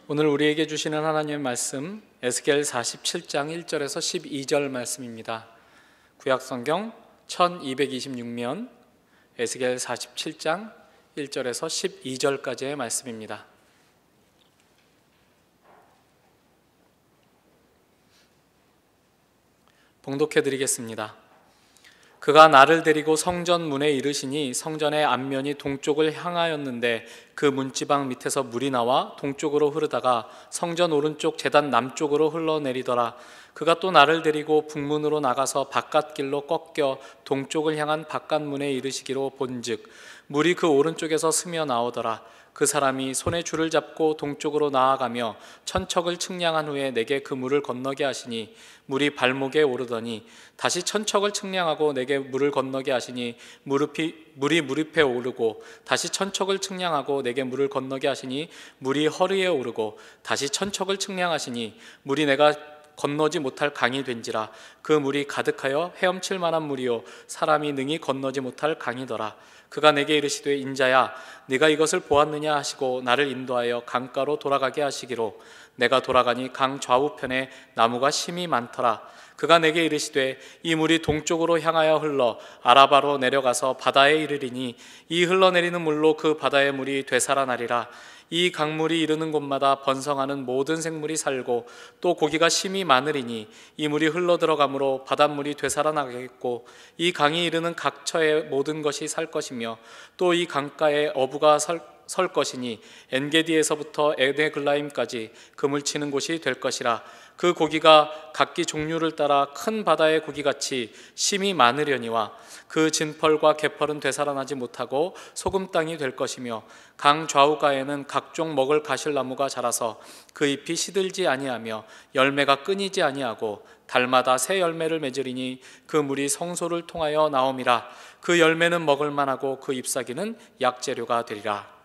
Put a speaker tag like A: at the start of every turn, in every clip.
A: 오늘 우리에게 주시는 하나님의 말씀 에스겔 47장 1절에서 12절 말씀입니다. 구약성경 1226면 에스겔 47장 1절에서 12절까지의 말씀입니다. 봉독해 드리겠습니다. 그가 나를 데리고 성전 문에 이르시니 성전의 앞면이 동쪽을 향하였는데 그 문지방 밑에서 물이 나와 동쪽으로 흐르다가 성전 오른쪽 제단 남쪽으로 흘러내리더라. 그가 또 나를 데리고 북문으로 나가서 바깥길로 꺾여 동쪽을 향한 바깥문에 이르시기로 본즉 물이 그 오른쪽에서 스며 나오더라. 그 사람이 손에 줄을 잡고 동쪽으로 나아가며 천척을 측량한 후에 내게 그 물을 건너게 하시니 물이 발목에 오르더니 다시 천척을 측량하고 내게 물을 건너게 하시니 물이 무릎에 오르고 다시 천척을 측량하고 내게 물을 건너게 하시니 물이 허리에 오르고 다시 천척을 측량하시니 물이 내가 건너지 못할 강이 된지라. 그 물이 가득하여 헤엄칠 만한 물이요 사람이 능히 건너지 못할 강이더라. 그가 내게 이르시되 인자야 네가 이것을 보았느냐 하시고 나를 인도하여 강가로 돌아가게 하시기로 내가 돌아가니 강 좌우편에 나무가 심이 많더라. 그가 내게 이르시되 이 물이 동쪽으로 향하여 흘러 아라바로 내려가서 바다에 이르리니 이 흘러내리는 물로 그 바다의 물이 되살아나리라. 이 강물이 이르는 곳마다 번성하는 모든 생물이 살고 또 고기가 심이 많으리니 이 물이 흘러들어가므로 바닷물이 되살아나겠고 이 강이 이르는 각처의 모든 것이 살 것이며 또 이 강가에 어부가 설 것이니 엔게디에서부터 에데글라임까지 그물 치는 곳이 될 것이라. 그 고기가 각기 종류를 따라 큰 바다의 고기같이 심이 많으려니와 그 진펄과 개펄은 되살아나지 못하고 소금 땅이 될 것이며 강 좌우가에는 각종 먹을 가실나무가 자라서 그 잎이 시들지 아니하며 열매가 끊이지 아니하고 달마다 새 열매를 맺으리니 그 물이 성소를 통하여 나옴이라. 그 열매는 먹을 만하고 그 잎사귀는 약재료가 되리라.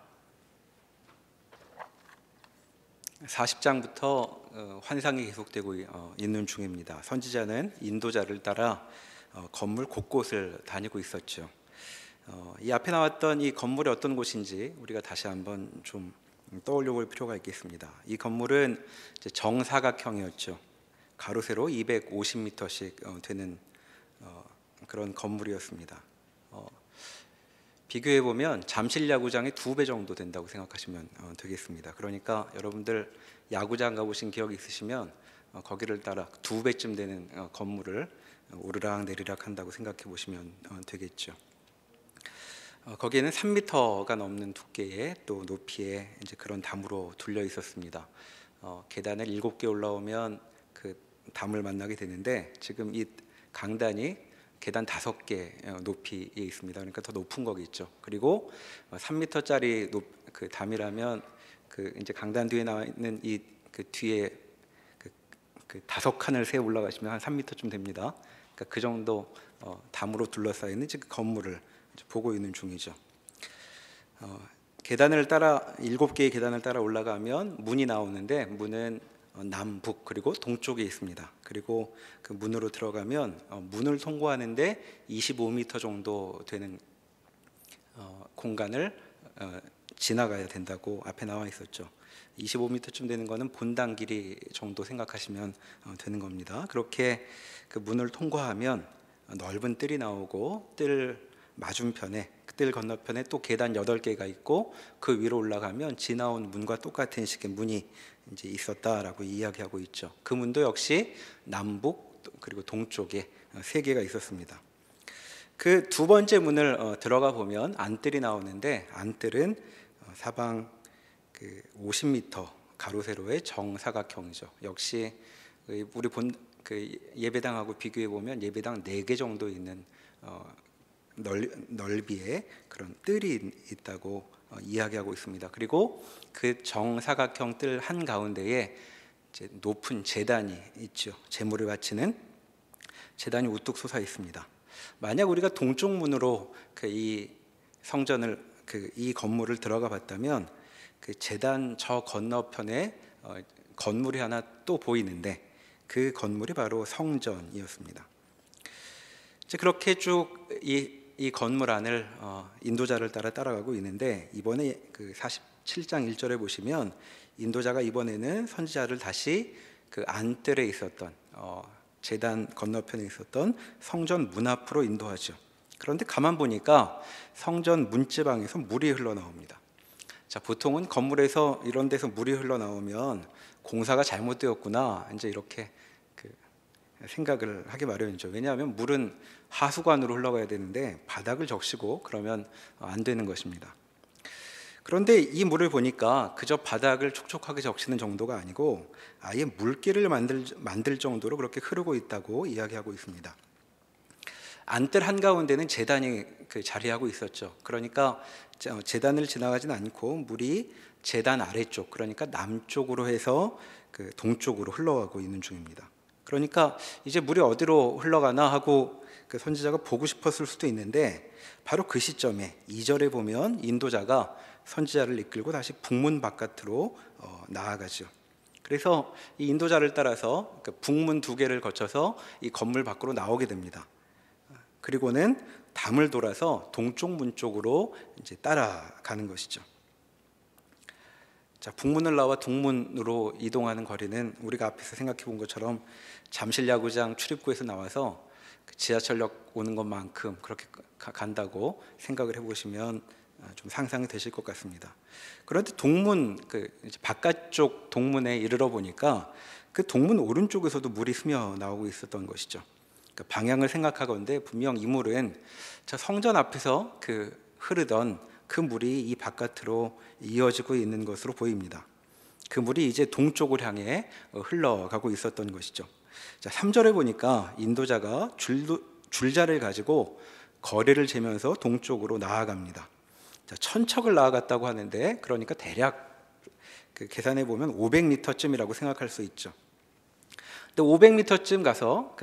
B: 40장부터 환상이 계속되고 있는 중입니다. 선지자는 인도자를 따라 건물 곳곳을 다니고 있었죠. 이 앞에 나왔던 이 건물이 어떤 곳인지 우리가 다시 한번 좀 떠올려 볼 필요가 있겠습니다. 이 건물은 이제 정사각형이었죠. 가로 세로 250m씩 되는 그런 건물이었습니다. 비교해 보면 잠실 야구장의 2배 정도 된다고 생각하시면 되겠습니다. 그러니까 여러분들 야구장 가보신 기억이 있으시면 거기를 따라 2배쯤 되는 건물을 오르락 내리락 한다고 생각해 보시면 되겠죠. 거기에는 3m가 넘는 두께의 또 높이의 이제 그런 담으로 둘려 있었습니다. 계단을 7개 올라오면 그 담을 만나게 되는데 지금 이 강단이 계단 5개 높이에 있습니다. 그러니까 더 높은 거겠죠. 그리고 3m짜리 그 담이라면 그 이제 강단 뒤에 나와 있는 이 그 뒤에 그 5칸을 세 올라가시면 한 3m쯤 됩니다. 그러니까 그 정도 담으로 둘러싸여 있는 그 건물을 보고 있는 중이죠. 계단을 따라 7개의 계단을 따라 올라가면 문이 나오는데 문은 남북 그리고 동쪽에 있습니다. 그리고 그 문으로 들어가면 문을 통과하는데 25m 정도 되는 공간을 지나가야 된다고 앞에 나와 있었죠. 25m쯤 되는 거는 본당 길이 정도 생각하시면 되는 겁니다. 그렇게 그 문을 통과하면 넓은 뜰이 나오고 뜰 맞은편에 뜰 건너편에 또 계단 8개가 있고 그 위로 올라가면 지나온 문과 똑같은 식의 문이 이제 있었다라고 이야기하고 있죠. 그 문도 역시 남북 그리고 동쪽에 3개가 있었습니다. 그 두 번째 문을 들어가 보면 안뜰이 나오는데 안뜰은 사방 그 50m 가로 세로의 정사각형이죠. 역시 우리 그 예배당하고 비교해 보면 예배당 4개 정도 있는 넓이의 그런 뜰이 있다고 이야기하고 있습니다. 그리고 그 정사각형 뜰 한가운데에 이제 높은 제단이 있죠. 제물을 바치는 제단이 우뚝 솟아 있습니다. 만약 우리가 동쪽 문으로 이 성전을 이 건물을 들어가 봤다면 그 제단 저 건너편에 건물이 하나 또 보이는데 그 건물이 바로 성전이었습니다. 그렇게 쭉 이 건물 안을 인도자를 따라가고 있는데 이번에 그 7장 1절에 보시면 인도자가 이번에는 선지자를 다시 그 안뜰에 있었던 제단 건너편에 있었던 성전 문 앞으로 인도하죠. 그런데 가만 보니까 성전 문지방에서 물이 흘러나옵니다. 자, 보통은 건물에서 이런 데서 물이 흘러나오면 공사가 잘못되었구나 이제 이렇게 생각을 하기 마련이죠. 왜냐하면 물은 하수관으로 흘러가야 되는데 바닥을 적시고 그러면 안 되는 것입니다. 그런데 이 물을 보니까 그저 바닥을 촉촉하게 적시는 정도가 아니고 아예 물길을 만들 정도로 그렇게 흐르고 있다고 이야기하고 있습니다. 안뜰 한가운데는 제단이 자리하고 있었죠. 그러니까 제단을 지나가진 않고 물이 제단 아래쪽, 그러니까 남쪽으로 해서 동쪽으로 흘러가고 있는 중입니다. 그러니까 이제 물이 어디로 흘러가나 하고 선지자가 보고 싶었을 수도 있는데 바로 그 시점에 2절에 보면 인도자가 선지자를 이끌고 다시 북문 바깥으로 나아가죠. 그래서 이 인도자를 따라서 북문 2개를 거쳐서 이 건물 밖으로 나오게 됩니다. 그리고는 담을 돌아서 동쪽 문 쪽으로 이제 따라가는 것이죠. 자, 북문을 나와 동문으로 이동하는 거리는 우리가 앞에서 생각해 본 것처럼 잠실 야구장 출입구에서 나와서 지하철역 오는 것만큼 그렇게 간다고 생각을 해보시면 좀 상상이 되실 것 같습니다. 그런데 동문 이제 바깥쪽 동문에 이르러 보니까 그 동문 오른쪽에서도 물이 스며 나오고 있었던 것이죠. 그러니까 방향을 생각하건대 분명 이 물은 저 성전 앞에서 흐르던 그 물이 이 바깥으로 이어지고 있는 것으로 보입니다. 그 물이 이제 동쪽을 향해 흘러가고 있었던 것이죠. 자, 3절에 보니까 인도자가 줄자를 가지고 거리를 재면서 동쪽으로 나아갑니다. 자, 1000척을 나아갔다고 하는데 그러니까 대략 계산해 보면 500m쯤이라고 생각할 수 있죠. 근데 500m쯤 가서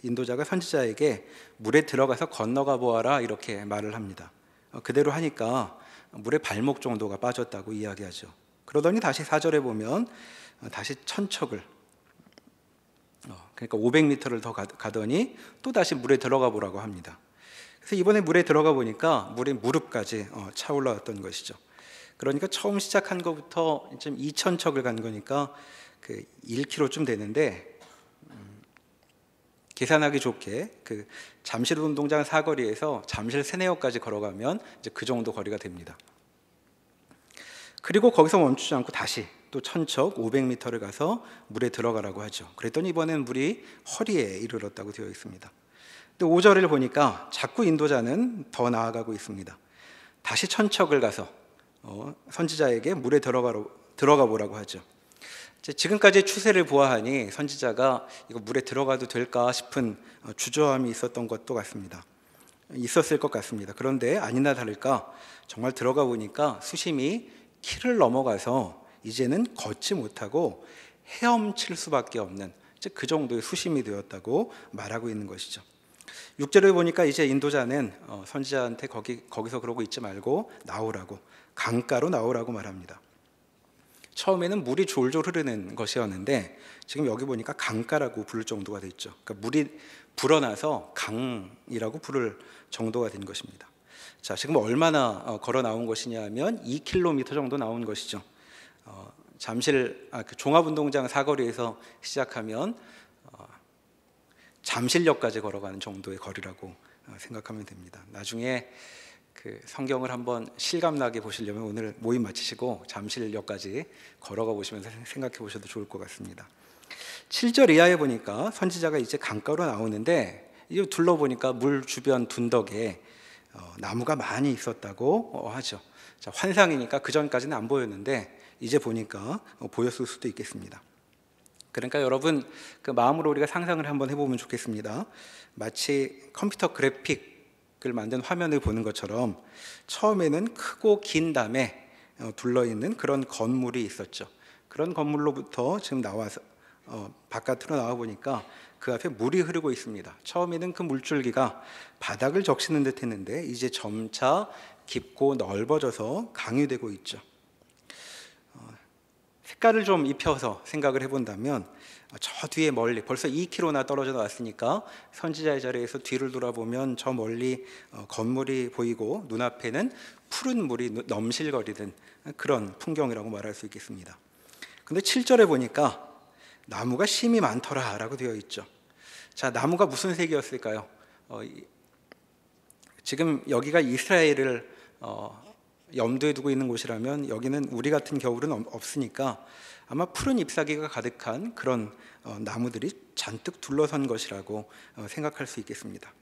B: 인도자가 선지자에게 물에 들어가서 건너가 보아라 이렇게 말을 합니다. 그대로 하니까 물에 발목 정도가 빠졌다고 이야기하죠. 그러더니 다시 4절에 보면 다시 1000척을 그러니까 500m를 더 가더니 또 다시 물에 들어가 보라고 합니다. 그래서 이번에 물에 들어가 보니까 물이 무릎까지 차올라왔던 것이죠. 그러니까 처음 시작한 것부터 좀 2000척을 간 거니까 1km쯤 되는데 계산하기 좋게 잠실 운동장 사거리에서 잠실 세내역까지 걸어가면 이제 그 정도 거리가 됩니다. 그리고 거기서 멈추지 않고 다시 또 1000척 500m를 가서 물에 들어가라고 하죠. 그랬더니 이번에는 물이 허리에 이르렀다고 되어 있습니다. 근데 5절을 보니까 자꾸 인도자는 더 나아가고 있습니다. 다시 1000척을 가서 선지자에게 물에 들어가 보라고 하죠. 지금까지 추세를 보아하니 선지자가 이거 물에 들어가도 될까 싶은 주저함이 있었던 것도 같습니다. 있었을 것 같습니다. 그런데 아니나 다를까 정말 들어가 보니까 수심이 키를 넘어가서 이제는 걷지 못하고 헤엄칠 수밖에 없는 그 정도의 수심이 되었다고 말하고 있는 것이죠. 6절에 보니까 이제 인도자는 선지자한테 거기서 그러고 있지 말고 나오라고, 강가로 나오라고 말합니다. 처음에는 물이 졸졸 흐르는 것이었는데 지금 여기 보니까 강가라고 부를 정도가 됐죠. 그러니까 물이 불어나서 강이라고 부를 정도가 된 것입니다. 자, 지금 얼마나 걸어 나온 것이냐 하면 2km 정도 나온 것이죠. 잠실 종합운동장 사거리에서 시작하면 잠실역까지 걸어가는 정도의 거리라고 생각하면 됩니다. 나중에 성경을 한번 실감나게 보시려면 오늘 모임 마치시고 잠실역까지 걸어가 보시면서 생각해 보셔도 좋을 것 같습니다. 7절 이하에 보니까 선지자가 이제 강가로 나오는데 이 둘러보니까 물 주변 둔덕에 나무가 많이 있었다고 하죠. 자, 환상이니까 그 전까지는 안 보였는데 이제 보니까 보였을 수도 있겠습니다. 그러니까 여러분 마음으로 우리가 상상을 한번 해보면 좋겠습니다. 마치 컴퓨터 그래픽을 만든 화면을 보는 것처럼 처음에는 크고 긴 담에 둘러있는 그런 건물이 있었죠. 그런 건물로부터 지금 나와서 바깥으로 나와 보니까 그 앞에 물이 흐르고 있습니다. 처음에는 그 물줄기가 바닥을 적시는 듯 했는데 이제 점차 깊고 넓어져서 강이 되고 있죠. 색깔을 좀 입혀서 생각을 해본다면 저 뒤에 멀리 벌써 2km나 떨어져 나왔으니까 선지자의 자리에서 뒤를 돌아보면 저 멀리 건물이 보이고 눈앞에는 푸른 물이 넘실거리는 그런 풍경이라고 말할 수 있겠습니다. 근데 7절에 보니까 나무가 심이 많더라 라고 되어 있죠. 자, 나무가 무슨 색이었을까요? 지금 여기가 이스라엘을 염두에 두고 있는 곳이라면 여기는 우리 같은 겨울은 없으니까 아마 푸른 잎사귀가 가득한 그런 나무들이 잔뜩 둘러선 것이라고 생각할 수 있겠습니다.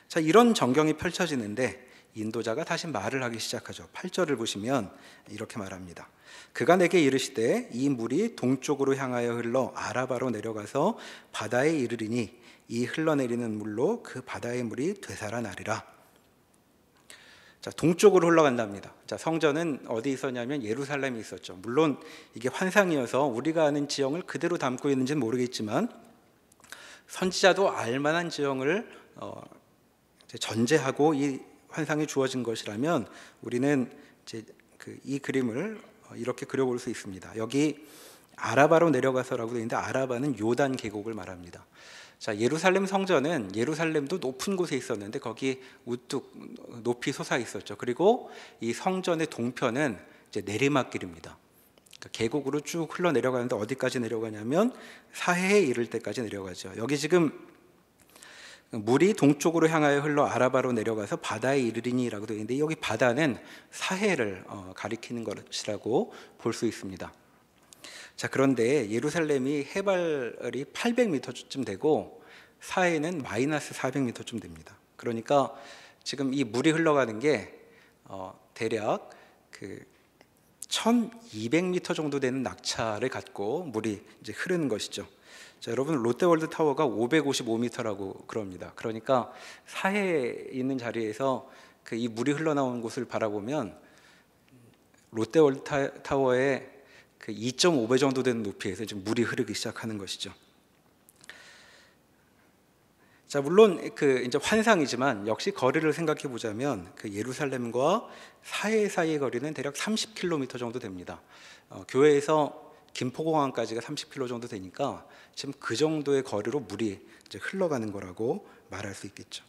B: 자, 이런 전경이 펼쳐지는데 인도자가 다시 말을 하기 시작하죠. 8절을 보시면 이렇게 말합니다. 그가 내게 이르시되 이 물이 동쪽으로 향하여 흘러 아라바로 내려가서 바다에 이르리니 이 흘러내리는 물로 그 바다의 물이 되살아나리라. 자, 동쪽으로 흘러간답니다. 자, 성전은 어디 있었냐면 예루살렘에 있었죠. 물론 이게 환상이어서 우리가 아는 지형을 그대로 담고 있는지는 모르겠지만 선지자도 알만한 지형을 전제하고 이 환상이 주어진 것이라면 우리는 이제 이 그림을 이렇게 그려볼 수 있습니다. 여기 아라바로 내려가서라고 되어 있는데 아라바는 요단 계곡을 말합니다. 자, 예루살렘 성전은 예루살렘도 높은 곳에 있었는데 거기 우뚝 높이 솟아 있었죠. 그리고 이 성전의 동편은 이제 내리막길입니다. 그러니까 계곡으로 쭉 흘러 내려가는데 어디까지 내려가냐면 사해에 이를 때까지 내려가죠. 여기 지금 물이 동쪽으로 향하여 흘러 아라바로 내려가서 바다에 이르리니라고 되어 있는데 여기 바다는 사해를 가리키는 것이라고 볼 수 있습니다. 자, 그런데 예루살렘이 해발이 800m쯤 되고 사해는 마이너스 400m쯤 됩니다. 그러니까 지금 이 물이 흘러가는 게 대략 1200m 정도 되는 낙차를 갖고 물이 이제 흐르는 것이죠. 자, 여러분 롯데월드 타워가 555m라고 그럽니다. 그러니까 사해에 있는 자리에서 이 물이 흘러나오는 곳을 바라보면 롯데월드 타워의 2.5배 정도 되는 높이에서 지금 물이 흐르기 시작하는 것이죠. 자, 물론 이제 환상이지만 역시 거리를 생각해 보자면 예루살렘과 사해 사이의 거리는 대략 30km 정도 됩니다. 교회에서 김포공항까지가 30km 정도 되니까 지금 그 정도의 거리로 물이 이제 흘러가는 거라고 말할 수 있겠죠.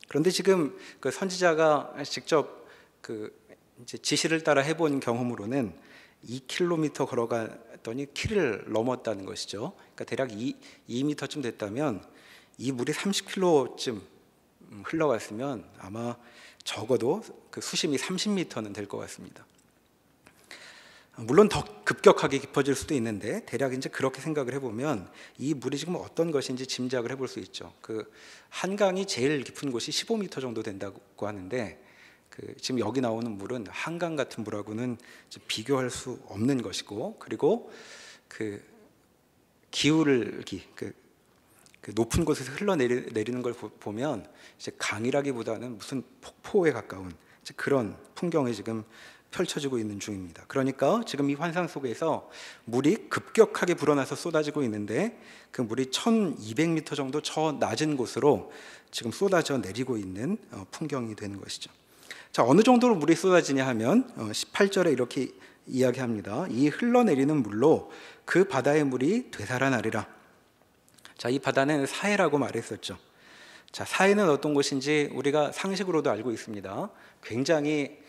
B: 그런데 지금 선지자가 직접 이제 지시를 따라 해본 경험으로는 2km 걸어갔더니 키를 넘었다는 것이죠. 그러니까 대략 2m쯤 됐다면 이 물이 30km쯤 흘러갔으면 아마 적어도 수심이 30m는 될 것 같습니다. 물론 더 급격하게 깊어질 수도 있는데 대략 이제 그렇게 생각을 해보면 이 물이 지금 어떤 것인지 짐작을 해볼 수 있죠. 한강이 제일 깊은 곳이 15m 정도 된다고 하는데 지금 여기 나오는 물은 한강 같은 물하고는 비교할 수 없는 것이고, 그리고 기울기 높은 곳에서 흘러내리는 걸 보면 이제 강이라기보다는 무슨 폭포에 가까운 그런 풍경이 지금 펼쳐지고 있는 중입니다. 그러니까 지금 이 환상 속에서 물이 급격하게 불어나서 쏟아지고 있는데 그 물이 1200m 정도 저 낮은 곳으로 지금 쏟아져 내리고 있는 풍경이 되는 것이죠. 자, 어느 정도로 물이 쏟아지냐 하면 18절에 이렇게 이야기합니다. 이 흘러내리는 물로 그 바다의 물이 되살아나리라. 자, 이 바다는 사해라고 말했었죠. 자, 사해는 어떤 곳인지 우리가 상식으로도 알고 있습니다. 굉장히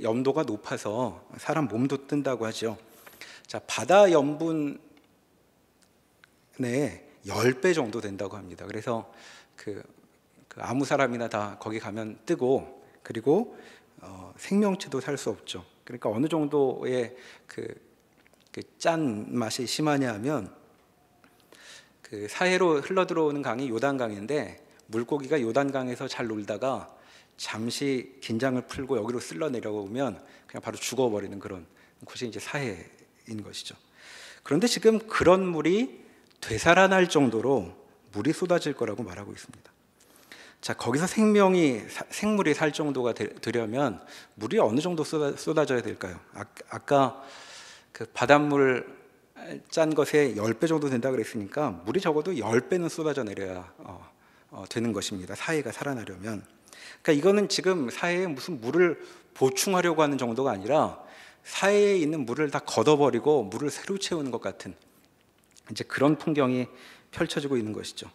B: 염도가 높아서 사람 몸도 뜬다고 하죠. 자, 바다 염분의 10배 정도 된다고 합니다. 그래서 아무 사람이나 다 거기 가면 뜨고, 그리고 생명체도 살 수 없죠. 그러니까 어느 정도의 짠 맛이 심하냐 하면 사해로 흘러 들어오는 강이 요단강인데 물고기가 요단강에서 잘 놀다가 잠시 긴장을 풀고 여기로 쓸러 내려오면 그냥 바로 죽어버리는 그런 곳이 이제 사해인 것이죠. 그런데 지금 그런 물이 되살아날 정도로 물이 쏟아질 거라고 말하고 있습니다. 자, 거기서 생물이 살 정도가 되려면 물이 어느 정도 쏟아져야 될까요? 아까 바닷물 짠 것에 10배 정도 된다 그랬으니까 물이 적어도 10배는 쏟아져 내려야 되는 것입니다. 사해가 살아나려면. 그러니까 이거는 지금 사해에 무슨 물을 보충하려고 하는 정도가 아니라 사해에 있는 물을 다 걷어버리고 물을 새로 채우는 것 같은 이제 그런 풍경이 펼쳐지고 있는 것이죠.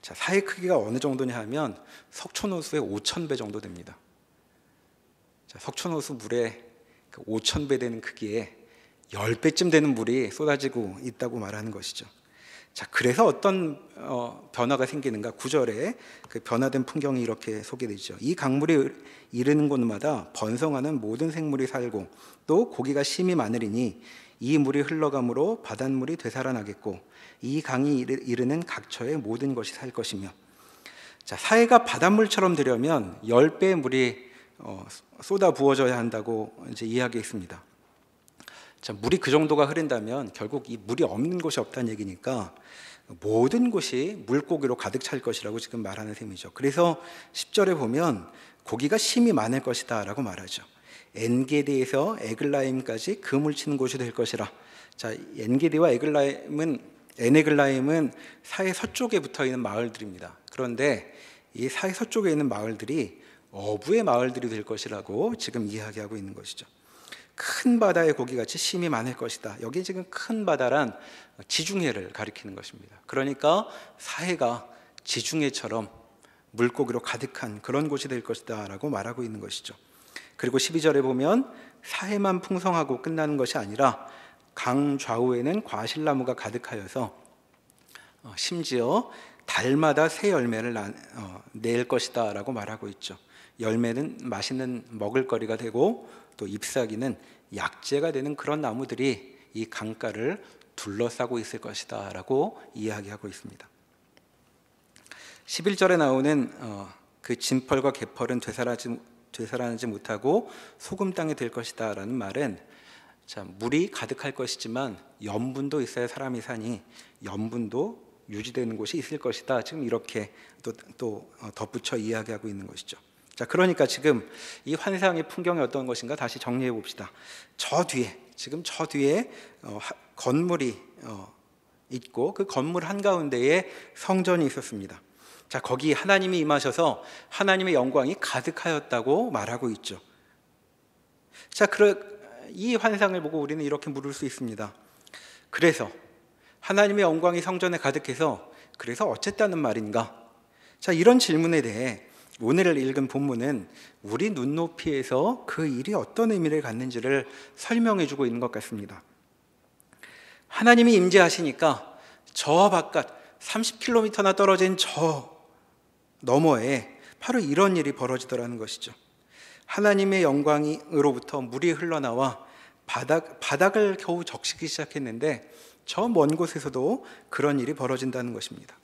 B: 자, 사해 크기가 어느 정도냐 하면 석촌호수의 5,000배 정도 됩니다. 자, 석촌호수 물의 5,000배 되는 크기에 10배쯤 되는 물이 쏟아지고 있다고 말하는 것이죠. 자, 그래서 어떤 변화가 생기는가? 9절에 그 변화된 풍경이 이렇게 소개되죠. 이 강물이 이르는 곳마다 번성하는 모든 생물이 살고 또 고기가 심이 많으리니 이 물이 흘러감으로 바닷물이 되살아나겠고 이 강이 이르는 각처의 모든 것이 살 것이며. 자, 사해가 바닷물처럼 되려면 10배의 물이 쏟아 부어져야 한다고 이제 이야기했습니다. 자, 물이 그 정도가 흐른다면 결국 이 물이 없는 곳이 없다는 얘기니까 모든 곳이 물고기로 가득 찰 것이라고 지금 말하는 셈이죠. 그래서 10절에 보면 고기가 심이 많을 것이다 라고 말하죠. 엔게디에서 에글라임까지 그물 치는 곳이 될 것이라. 자, 엔게디와 에네글라임은 사해 서쪽에 붙어 있는 마을들입니다. 그런데 이 사해 서쪽에 있는 마을들이 어부의 마을들이 될 것이라고 지금 이야기하고 있는 것이죠. 큰 바다의 고기같이 심이 많을 것이다. 여기 지금 큰 바다란 지중해를 가리키는 것입니다. 그러니까 사해가 지중해처럼 물고기로 가득한 그런 곳이 될 것이다 라고 말하고 있는 것이죠. 그리고 12절에 보면 사해만 풍성하고 끝나는 것이 아니라 강 좌우에는 과실나무가 가득하여서 심지어 달마다 새 열매를 낼 것이다 라고 말하고 있죠. 열매는 맛있는 먹을거리가 되고 또 잎사귀는 약재가 되는 그런 나무들이 이 강가를 둘러싸고 있을 것이다 라고 이야기하고 있습니다. 11절에 나오는 그 진펄과 개펄은 되살아나지 못하고 소금 땅이 될 것이다 라는 말은, 자, 물이 가득할 것이지만 염분도 있어야 사람이 사니 염분도 유지되는 곳이 있을 것이다. 지금 이렇게 또 덧붙여 이야기하고 있는 것이죠. 자, 그러니까 지금 이 환상의 풍경이 어떤 것인가 다시 정리해 봅시다. 저 뒤에 건물이 있고 그 건물 한가운데에 성전이 있었습니다. 자, 거기 하나님이 임하셔서 하나님의 영광이 가득하였다고 말하고 있죠. 자, 이 환상을 보고 우리는 이렇게 물을 수 있습니다. 그래서 하나님의 영광이 성전에 가득해서 그래서 어쨌다는 말인가? 자, 이런 질문에 대해 오늘 읽은 본문은 우리 눈높이에서 그 일이 어떤 의미를 갖는지를 설명해 주고 있는 것 같습니다. 하나님이 임재하시니까 저 바깥 30km나 떨어진 저 너머에 바로 이런 일이 벌어지더라는 것이죠. 하나님의 영광으로부터 물이 흘러나와 바닥을 겨우 적시기 시작했는데 저 먼 곳에서도 그런 일이 벌어진다는 것입니다.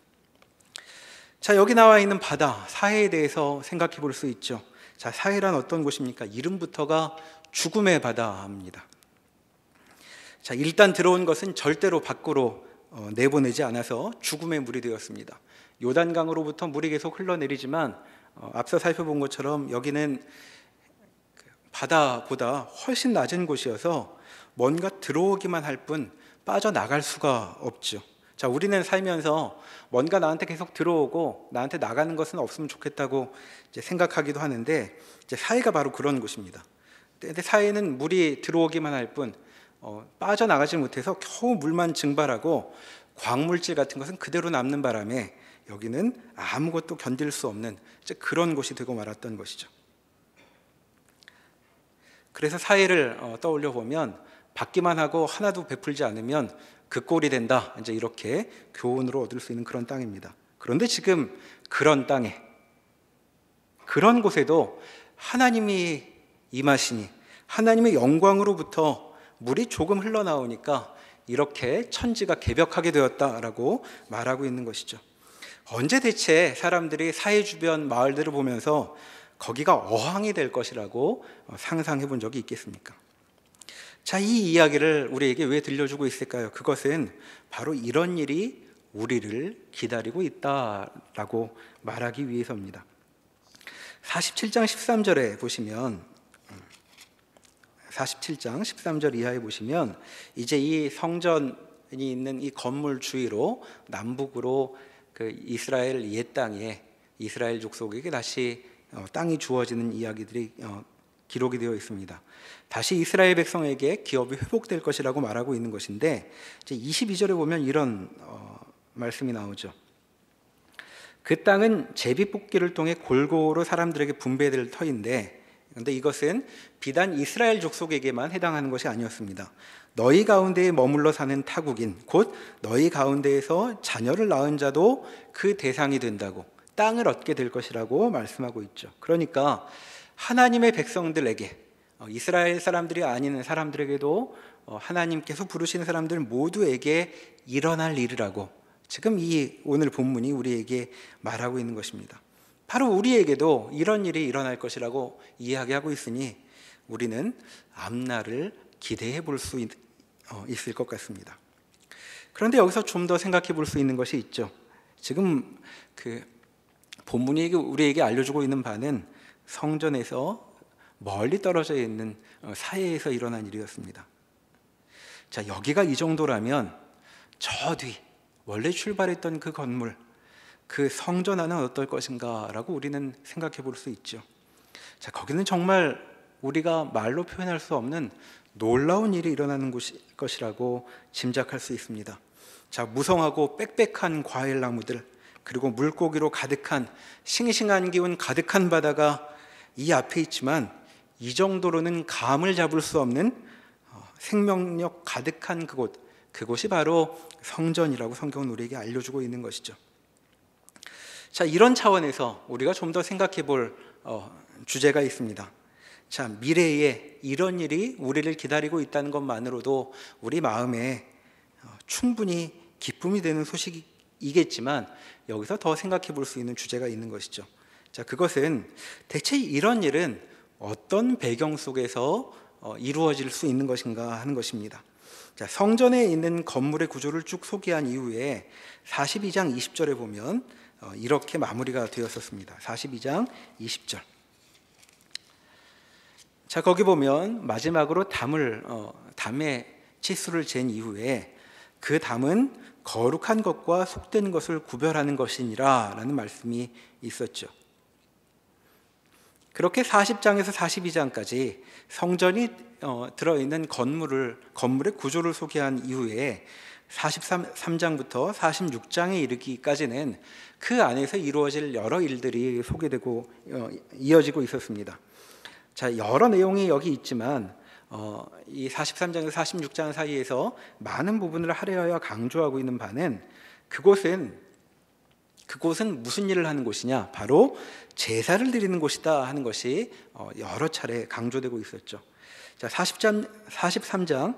B: 자, 여기 나와 있는 바다, 사해에 대해서 생각해 볼 수 있죠. 자, 사해란 어떤 곳입니까? 이름부터가 죽음의 바다입니다. 자, 일단 들어온 것은 절대로 밖으로 내보내지 않아서 죽음의 물이 되었습니다. 요단강으로부터 물이 계속 흘러내리지만 앞서 살펴본 것처럼 여기는 바다보다 훨씬 낮은 곳이어서 뭔가 들어오기만 할 뿐 빠져나갈 수가 없죠. 자, 우리는 살면서 뭔가 나한테 계속 들어오고 나한테 나가는 것은 없으면 좋겠다고 이제 생각하기도 하는데, 이제 사해가 바로 그런 곳입니다. 근데 사해는 물이 들어오기만 할 뿐 빠져나가지 못해서 겨우 물만 증발하고 광물질 같은 것은 그대로 남는 바람에 여기는 아무것도 견딜 수 없는 이제 그런 곳이 되고 말았던 것이죠. 그래서 사해를 떠올려 보면 받기만 하고 하나도 베풀지 않으면 그 꼴이 된다. 이제 이렇게 교훈으로 얻을 수 있는 그런 땅입니다. 그런데 지금 그런 땅에, 그런 곳에도 하나님이 임하시니 하나님의 영광으로부터 물이 조금 흘러나오니까 이렇게 천지가 개벽하게 되었다라고 말하고 있는 것이죠. 언제 대체 사람들이 사해 주변 마을들을 보면서 거기가 어항이 될 것이라고 상상해 본 적이 있겠습니까? 자, 이 이야기를 우리에게 왜 들려주고 있을까요? 그것은 바로 이런 일이 우리를 기다리고 있다라고 말하기 위해서입니다. 47장 13절에 보시면 47장 13절 이하에 보시면 이제 이 성전이 있는 이 건물 주위로 남북으로 그 이스라엘 옛 땅에 이스라엘 족속에게 다시 땅이 주어지는 이야기들이 기록이 되어 있습니다. 다시 이스라엘 백성에게 기업이 회복될 것이라고 말하고 있는 것인데, 이제 22절에 보면 이런 말씀이 나오죠. 그 땅은 제비뽑기를 통해 골고루 사람들에게 분배될 터인데, 그런데 이것은 비단 이스라엘 족속에게만 해당하는 것이 아니었습니다. 너희 가운데에 머물러 사는 타국인, 곧 너희 가운데에서 자녀를 낳은 자도 그 대상이 된다고, 땅을 얻게 될 것이라고 말씀하고 있죠. 그러니까 하나님의 백성들에게, 이스라엘 사람들이 아닌 사람들에게도 하나님께서 부르시는 사람들 모두에게 일어날 일이라고 지금 이 오늘 본문이 우리에게 말하고 있는 것입니다. 바로 우리에게도 이런 일이 일어날 것이라고 이야기하고 있으니 우리는 앞날을 기대해 볼 수 있을 것 같습니다. 그런데 여기서 좀 더 생각해 볼 수 있는 것이 있죠. 지금 그 본문이 우리에게 알려주고 있는 바는 성전에서 멀리 떨어져 있는 사해에서 일어난 일이었습니다. 자, 여기가 이 정도라면 저 뒤 원래 출발했던 그 건물, 그 성전 안은 어떨 것인가라고 우리는 생각해 볼 수 있죠. 자, 거기는 정말 우리가 말로 표현할 수 없는 놀라운 일이 일어나는 것이라고 짐작할 수 있습니다. 자, 무성하고 빽빽한 과일 나무들, 그리고 물고기로 가득한 싱싱한 기운 가득한 바다가 이 앞에 있지만, 이 정도로는 감을 잡을 수 없는 생명력 가득한 그곳이 바로 성전이라고 성경은 우리에게 알려주고 있는 것이죠. 자, 이런 차원에서 우리가 좀 더 생각해 볼 주제가 있습니다. 자, 미래에 이런 일이 우리를 기다리고 있다는 것만으로도 우리 마음에 충분히 기쁨이 되는 소식이겠지만, 여기서 더 생각해 볼 수 있는 주제가 있는 것이죠. 자, 그것은 대체 이런 일은 어떤 배경 속에서 이루어질 수 있는 것인가 하는 것입니다. 자, 성전에 있는 건물의 구조를 쭉 소개한 이후에 42장 20절에 보면 이렇게 마무리가 되었었습니다. 42장 20절. 자, 거기 보면 마지막으로 담의 치수를 잰 이후에 그 담은 거룩한 것과 속된 것을 구별하는 것이니라 라는 말씀이 있었죠. 그렇게 40장에서 42장까지 성전이 들어있는 건물의 구조를 소개한 이후에 43장부터 46장에 이르기까지는 그 안에서 이루어질 여러 일들이 소개되고 이어지고 있었습니다. 자, 여러 내용이 여기 있지만 이 43장에서 46장 사이에서 많은 부분을 할애하여 강조하고 있는 바는 그곳은 무슨 일을 하는 곳이냐? 바로 제사를 드리는 곳이다 하는 것이 여러 차례 강조되고 있었죠. 자, 43장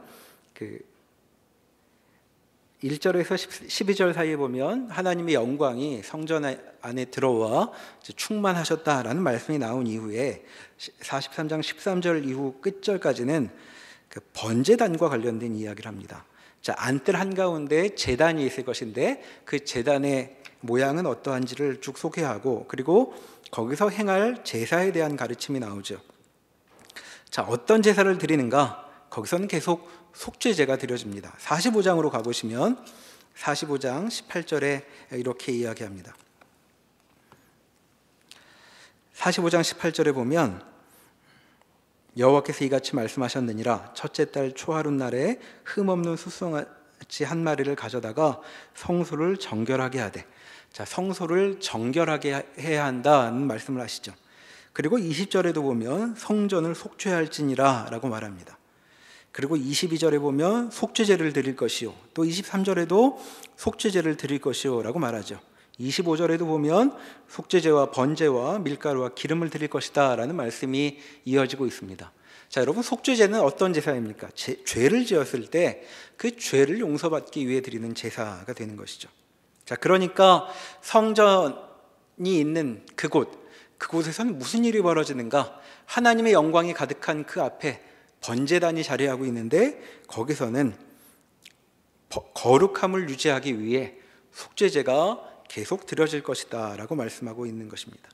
B: 1절에서 12절 사이에 보면 하나님의 영광이 성전 안에 들어와 충만하셨다라는 말씀이 나온 이후에 43장 13절 이후 끝절까지는 그 번제단과 관련된 이야기를 합니다. 자, 안뜰 한가운데 제단이 있을 것인데 그 제단의 모양은 어떠한지를 쭉 소개하고, 그리고 거기서 행할 제사에 대한 가르침이 나오죠. 자, 어떤 제사를 드리는가? 거기서는 계속 속죄제가 드려집니다. 45장으로 가보시면 45장 18절에 이렇게 이야기합니다. 45장 18절에 보면 여호와께서 이같이 말씀하셨느니라. 첫째 달 초하룻날에 흠없는 수송아지 한 마리를 가져다가 성소를 정결하게 하되. 자, 성소를 정결하게 해야 한다는 말씀을 하시죠. 그리고 20절에도 보면 성전을 속죄할지니라 라고 말합니다. 그리고 22절에 보면 속죄제를 드릴 것이요, 또 23절에도 속죄제를 드릴 것이요 라고 말하죠. 25절에도 보면 속죄제와 번제와 밀가루와 기름을 드릴 것이다 라는 말씀이 이어지고 있습니다. 자, 여러분, 속죄제는 어떤 제사입니까? 죄를 지었을 때 그 죄를 용서받기 위해 드리는 제사가 되는 것이죠. 자, 그러니까 성전이 있는 그곳에서는 무슨 일이 벌어지는가? 하나님의 영광이 가득한 그 앞에 번제단이 자리하고 있는데, 거기서는 거룩함을 유지하기 위해 속죄제가 계속 드려질 것이다 라고 말씀하고 있는 것입니다.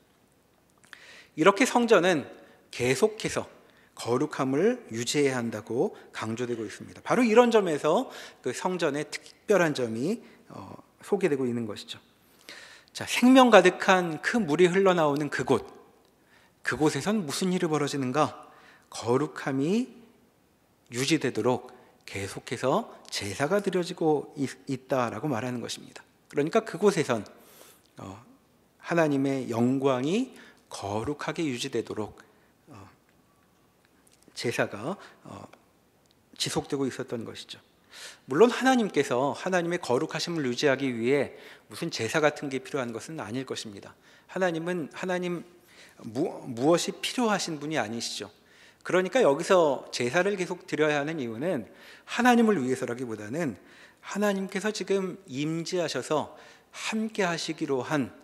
B: 이렇게 성전은 계속해서 거룩함을 유지해야 한다고 강조되고 있습니다. 바로 이런 점에서 그 성전의 특별한 점이 소개되고 있는 것이죠. 자, 생명 가득한 그 물이 흘러나오는 그곳에선 무슨 일이 벌어지는가? 거룩함이 유지되도록 계속해서 제사가 드려지고 있다라고 말하는 것입니다. 그러니까 그곳에선 하나님의 영광이 거룩하게 유지되도록 제사가 지속되고 있었던 것이죠. 물론 하나님께서 하나님의 거룩하심을 유지하기 위해 무슨 제사 같은 게 필요한 것은 아닐 것입니다. 하나님은 무엇이 필요하신 분이 아니시죠. 그러니까 여기서 제사를 계속 드려야 하는 이유는 하나님을 위해서라기보다는 하나님께서 지금 임재하셔서 함께 하시기로 한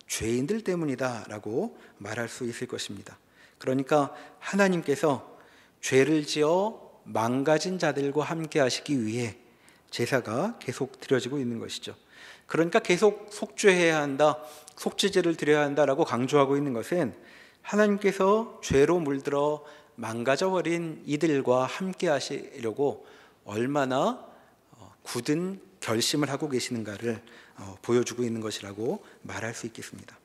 B: 죄인들 때문이다라고 말할 수 있을 것입니다. 그러니까 하나님께서 죄를 지어 망가진 자들과 함께 하시기 위해 제사가 계속 드려지고 있는 것이죠. 그러니까 계속 속죄해야 한다, 속죄제를 드려야 한다라고 강조하고 있는 것은 하나님께서 죄로 물들어 망가져버린 이들과 함께 하시려고 얼마나 굳은 결심을 하고 계시는가를 보여주고 있는 것이라고 말할 수 있겠습니다.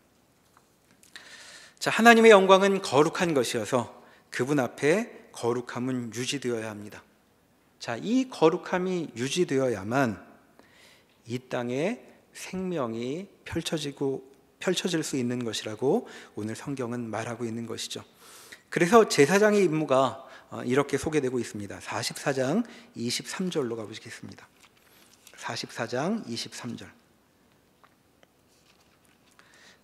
B: 자, 하나님의 영광은 거룩한 것이어서 그분 앞에 거룩함은 유지되어야 합니다. 자, 이 거룩함이 유지되어야만 이 땅에 생명이 펼쳐질 수 있는 것이라고 오늘 성경은 말하고 있는 것이죠. 그래서 제사장의 임무가 이렇게 소개되고 있습니다. 44장 23절로 가보시겠습니다. 44장 23절.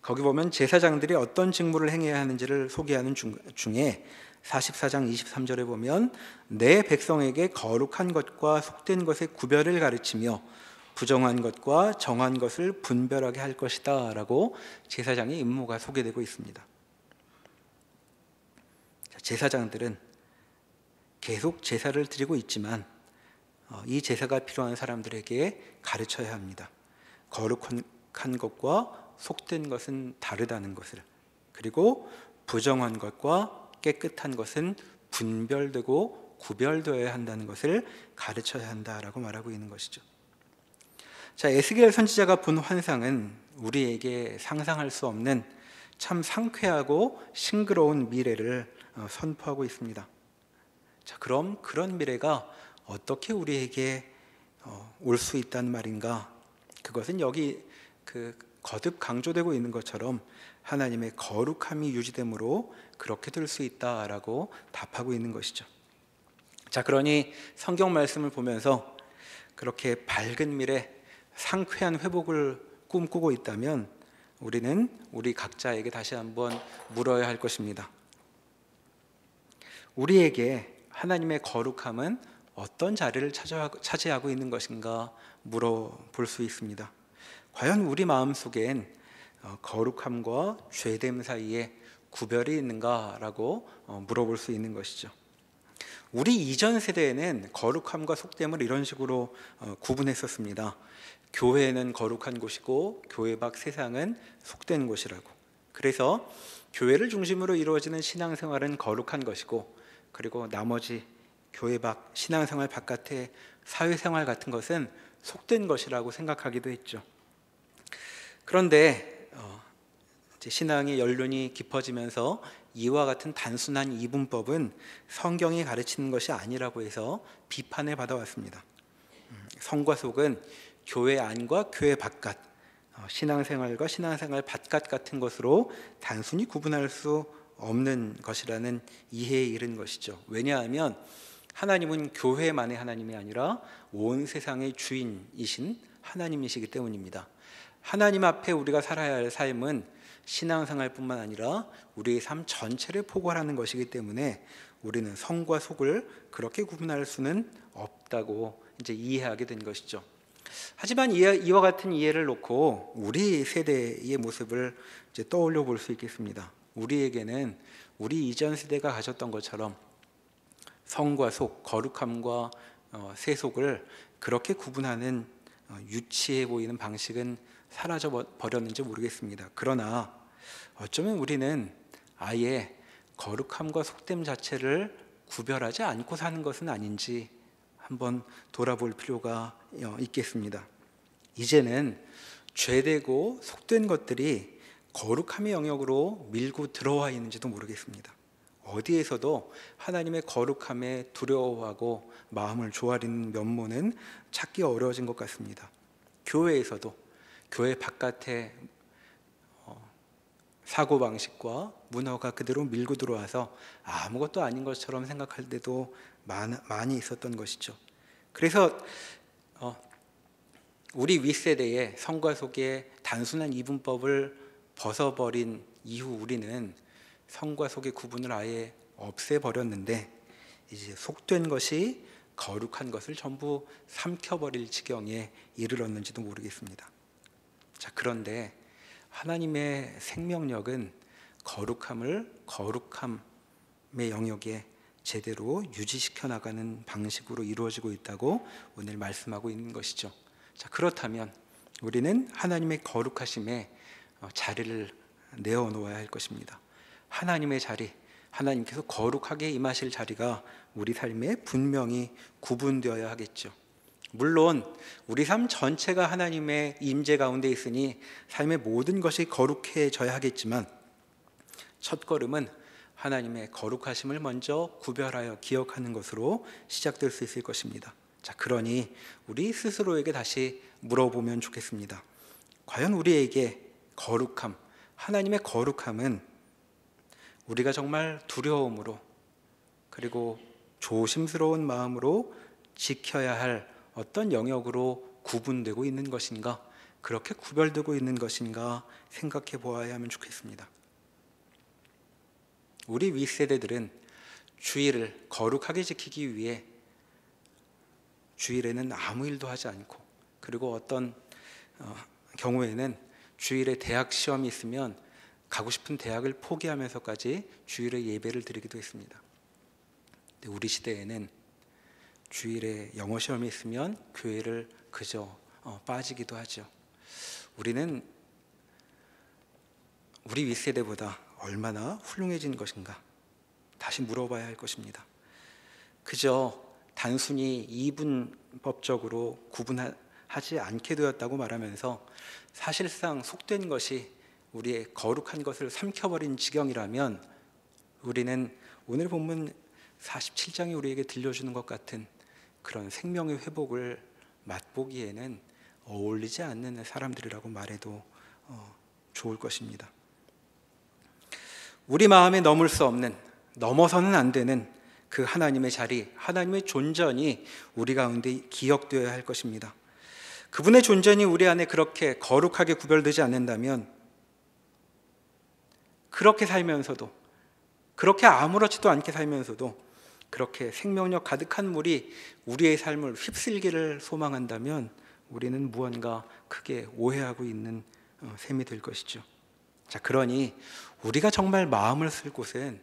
B: 거기 보면 제사장들이 어떤 직무를 행해야 하는지를 소개하는 중에 44장 23절에 보면 내 백성에게 거룩한 것과 속된 것의 구별을 가르치며 부정한 것과 정한 것을 분별하게 할 것이다 라고 제사장의 임무가 소개되고 있습니다. 제사장들은 계속 제사를 드리고 있지만 이 제사가 필요한 사람들에게 가르쳐야 합니다. 거룩한 것과 속된 것은 다르다는 것을, 그리고 부정한 것과 깨끗한 것은 분별되고 구별되어야 한다는 것을 가르쳐야 한다라고 말하고 있는 것이죠. 자, 에스겔 선지자가 본 환상은 우리에게 상상할 수 없는 참 상쾌하고 싱그러운 미래를 선포하고 있습니다. 자, 그럼 그런 미래가 어떻게 우리에게 올 수 있단 말인가? 그것은 여기 거듭 강조되고 있는 것처럼 하나님의 거룩함이 유지됨으로 그렇게 될 수 있다라고 답하고 있는 것이죠. 자, 그러니 성경 말씀을 보면서 그렇게 밝은 미래, 상쾌한 회복을 꿈꾸고 있다면 우리는 우리 각자에게 다시 한번 물어야 할 것입니다. 우리에게 하나님의 거룩함은 어떤 자리를 차지하고 있는 것인가 물어볼 수 있습니다. 과연 우리 마음속엔 거룩함과 죄됨 사이에 구별이 있는가라고 물어볼 수 있는 것이죠. 우리 이전 세대에는 거룩함과 속됨을 이런 식으로 구분했었습니다. 교회는 거룩한 곳이고 교회 밖 세상은 속된 곳이라고. 그래서 교회를 중심으로 이루어지는 신앙생활은 거룩한 것이고, 그리고 나머지 교회 밖 신앙생활 바깥의 사회생활 같은 것은 속된 것이라고 생각하기도 했죠. 그런데 신앙의 연륜이 깊어지면서 이와 같은 단순한 이분법은 성경이 가르치는 것이 아니라고 해서 비판을 받아왔습니다. 성과 속은 교회 안과 교회 바깥, 신앙생활과 신앙생활 바깥 같은 것으로 단순히 구분할 수 없는 것이라는 이해에 이른 것이죠. 왜냐하면 하나님은 교회만의 하나님이 아니라 온 세상의 주인이신 하나님이시기 때문입니다. 하나님 앞에 우리가 살아야 할 삶은 신앙생활뿐만 아니라 우리의 삶 전체를 포괄하는 것이기 때문에 우리는 성과 속을 그렇게 구분할 수는 없다고 이제 이해하게 된 것이죠. 하지만 이와 같은 이해를 놓고 우리 세대의 모습을 이제 떠올려 볼 수 있겠습니다. 우리에게는 우리 이전 세대가 가졌던 것처럼 성과 속, 거룩함과 세속을 그렇게 구분하는 유치해 보이는 방식은 사라져 버렸는지 모르겠습니다. 그러나 어쩌면 우리는 아예 거룩함과 속됨 자체를 구별하지 않고 사는 것은 아닌지 한번 돌아볼 필요가 있겠습니다. 이제는 죄되고 속된 것들이 거룩함의 영역으로 밀고 들어와 있는지도 모르겠습니다. 어디에서도 하나님의 거룩함에 두려워하고 마음을 조아리는 면모는 찾기 어려워진 것 같습니다. 교회에서도 교회 바깥에 사고방식과 문화가 그대로 밀고 들어와서 아무것도 아닌 것처럼 생각할 때도 많이 있었던 것이죠. 그래서 우리 윗세대의 성과 속의 단순한 이분법을 벗어버린 이후 우리는 성과 속의 구분을 아예 없애버렸는데 이제 속된 것이 거룩한 것을 전부 삼켜버릴 지경에 이르렀는지도 모르겠습니다. 자, 그런데 하나님의 생명력은 거룩함을 거룩함의 영역에 제대로 유지시켜 나가는 방식으로 이루어지고 있다고 오늘 말씀하고 있는 것이죠. 자, 그렇다면 우리는 하나님의 거룩하심에 자리를 내어놓아야 할 것입니다. 하나님의 자리, 하나님께서 거룩하게 임하실 자리가 우리 삶에 분명히 구분되어야 하겠죠. 물론 우리 삶 전체가 하나님의 임재 가운데 있으니 삶의 모든 것이 거룩해져야 하겠지만 첫 걸음은 하나님의 거룩하심을 먼저 구별하여 기억하는 것으로 시작될 수 있을 것입니다. 자, 그러니 우리 스스로에게 다시 물어보면 좋겠습니다. 과연 우리에게 거룩함, 하나님의 거룩함은 우리가 정말 두려움으로 그리고 조심스러운 마음으로 지켜야 할 어떤 영역으로 구분되고 있는 것인가, 그렇게 구별되고 있는 것인가 생각해 보아야 하면 좋겠습니다. 우리 윗세대들은 주일을 거룩하게 지키기 위해 주일에는 아무 일도 하지 않고, 그리고 어떤 경우에는 주일에 대학 시험이 있으면 가고 싶은 대학을 포기하면서까지 주일에 예배를 드리기도 했습니다. 근데 우리 시대에는 주일에 영어 시험이 있으면 교회를 그저 빠지기도 하죠. 우리는 우리 윗세대보다 얼마나 훌륭해진 것인가 다시 물어봐야 할 것입니다. 그저 단순히 이분법적으로 구분하지 않게 되었다고 말하면서 사실상 속된 것이 우리의 거룩한 것을 삼켜버린 지경이라면 우리는 오늘 본문 47장이 우리에게 들려주는 것 같은 그런 생명의 회복을 맛보기에는 어울리지 않는 사람들이라고 말해도 좋을 것입니다. 우리 마음에 넘을 수 없는, 넘어서는 안 되는 그 하나님의 자리, 하나님의 존전이 우리 가운데 기억되어야 할 것입니다. 그분의 존전이 우리 안에 그렇게 거룩하게 구별되지 않는다면 그렇게 살면서도, 그렇게 아무렇지도 않게 살면서도 그렇게 생명력 가득한 물이 우리의 삶을 휩쓸기를 소망한다면 우리는 무언가 크게 오해하고 있는 셈이 될 것이죠. 자, 그러니 우리가 정말 마음을 쓸 곳은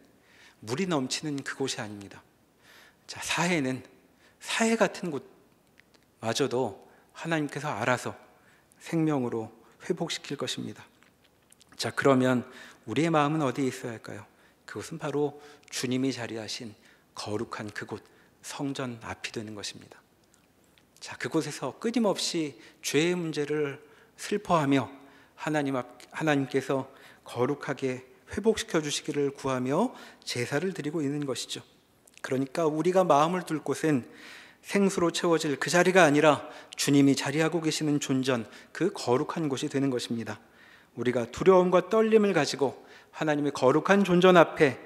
B: 물이 넘치는 그곳이 아닙니다. 자, 사해 같은 곳마저도 하나님께서 알아서 생명으로 회복시킬 것입니다. 자, 그러면 우리의 마음은 어디에 있어야 할까요? 그것은 바로 주님이 자리하신 거룩한 그곳, 성전 앞이 되는 것입니다. 자, 그곳에서 끊임없이 죄의 문제를 슬퍼하며 하나님께서 거룩하게 회복시켜 주시기를 구하며 제사를 드리고 있는 것이죠. 그러니까 우리가 마음을 둘 곳은 생수로 채워질 그 자리가 아니라 주님이 자리하고 계시는 존전, 그 거룩한 곳이 되는 것입니다. 우리가 두려움과 떨림을 가지고 하나님의 거룩한 존전 앞에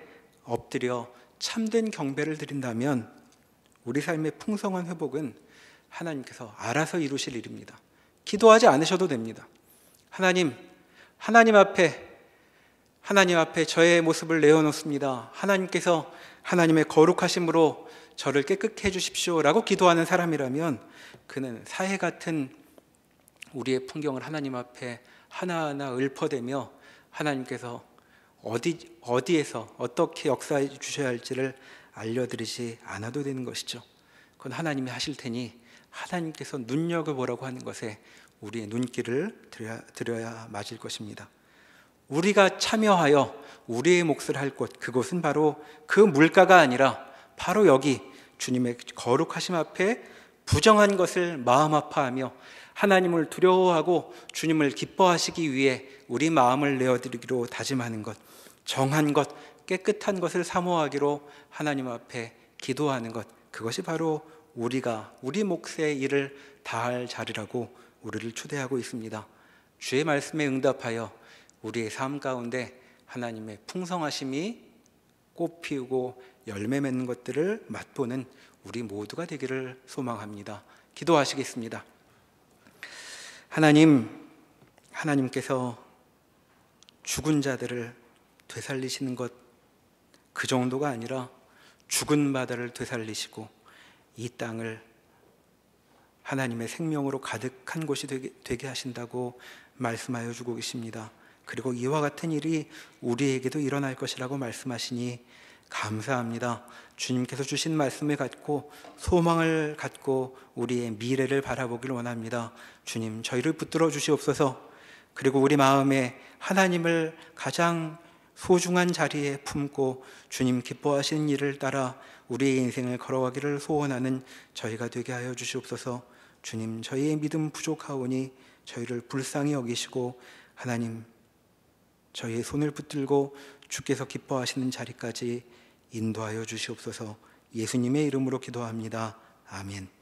B: 엎드려 참된 경배를 드린다면 우리 삶의 풍성한 회복은 하나님께서 알아서 이루실 일입니다. 기도하지 않으셔도 됩니다. 하나님 앞에 저의 모습을 내어놓습니다. 하나님께서 하나님의 거룩하심으로 저를 깨끗게 해주십시오 라고 기도하는 사람이라면 그는 사해 같은 우리의 풍경을 하나님 앞에 하나하나 읊어대며 하나님께서 어디에서 어떻게 역사해 주셔야 할지를 알려드리지 않아도 되는 것이죠. 그건 하나님이 하실 테니 하나님께서 눈여겨보라고 하는 것에 우리의 눈길을 들여야 맞을 것입니다. 우리가 참여하여 우리의 몫을 할 곳, 그곳은 바로 그 물가가 아니라 바로 여기 주님의 거룩하심 앞에 부정한 것을 마음 아파하며 하나님을 두려워하고 주님을 기뻐하시기 위해 우리 마음을 내어드리기로 다짐하는 것, 정한 것, 깨끗한 것을 사모하기로 하나님 앞에 기도하는 것, 그것이 바로 우리가 우리 몫의 일을 다할 자리라고 우리를 초대하고 있습니다. 주의 말씀에 응답하여 우리의 삶 가운데 하나님의 풍성하심이 꽃 피우고 열매 맺는 것들을 맛보는 우리 모두가 되기를 소망합니다. 기도하시겠습니다. 하나님께서 죽은 자들을 되살리시는 것, 그 정도가 아니라 죽은 바다를 되살리시고 이 땅을 하나님의 생명으로 가득한 곳이 되게 하신다고 말씀하여 주고 계십니다. 그리고 이와 같은 일이 우리에게도 일어날 것이라고 말씀하시니 감사합니다. 주님께서 주신 말씀을 갖고 소망을 갖고 우리의 미래를 바라보길 원합니다. 주님, 저희를 붙들어 주시옵소서. 그리고 우리 마음에 하나님을 가장 소중한 자리에 품고 주님 기뻐하시는 일을 따라 우리의 인생을 걸어가기를 소원하는 저희가 되게 하여 주시옵소서. 주님, 저희의 믿음 부족하오니 저희를 불쌍히 여기시고 하나님, 저희의 손을 붙들고 주께서 기뻐하시는 자리까지 인도하여 주시옵소서. 예수님의 이름으로 기도합니다. 아멘.